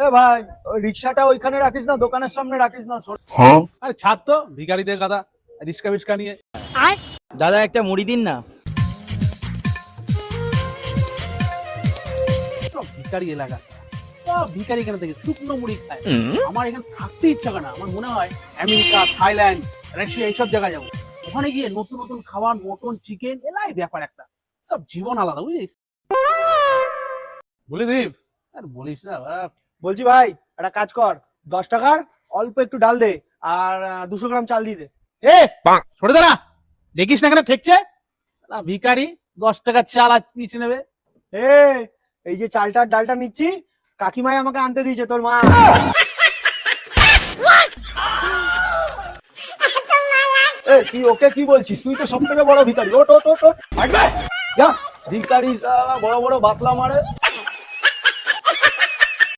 এ ভাই, ওই রিক্সাটা ওইখানে রাখিস না, দোকানের সামনে রাখিস না। আরে ছাড় তো, ভিখারিদের কথা, রিস্কা ফিস্কা নিয়ে। দাদা একটা মুড়ি দিন না। সব ভিখারি এলাকা, সব ভিখারি এখানে থেকে শুকনো মুড়ি খায়। আমার এখানে থাকতে ইচ্ছা করে না। আমার মনে হয় আমেরিকা, থাইল্যান্ড, রাশিয়া এইসব জায়গায় যাবো। ওখানে গিয়ে নতুন নতুন খাবার, মটন, চিকেন, এলাই ব্যাপার একটা। সব জীবন আলাদা, বুঝিস? বলি দীপ, আর বলিস না। বলছি ভাই, একটা কাজ কর, 10 টাকার অল্প একটু ডাল দে, আর 200 গ্রাম চাল দিয়ে দে। এ সরে দাঁড়া, দেখিস না এখানে ঠেকছে। শালা ভিখারি 10 টাকা চাল আজ নিচে নেবে। এ, এই যে চালটা আর ডালটা নিচ্ছি, কাকিমাই আমাকে আনতে দিয়েছে, তোর মা। এ, তুই ওকে কি বলছিস? তুই তো সব থেকে বড় ভিখারি। ওট ওট ওট ওট। যা, ভিখারি শালা বড় বড় বাতলা মারে।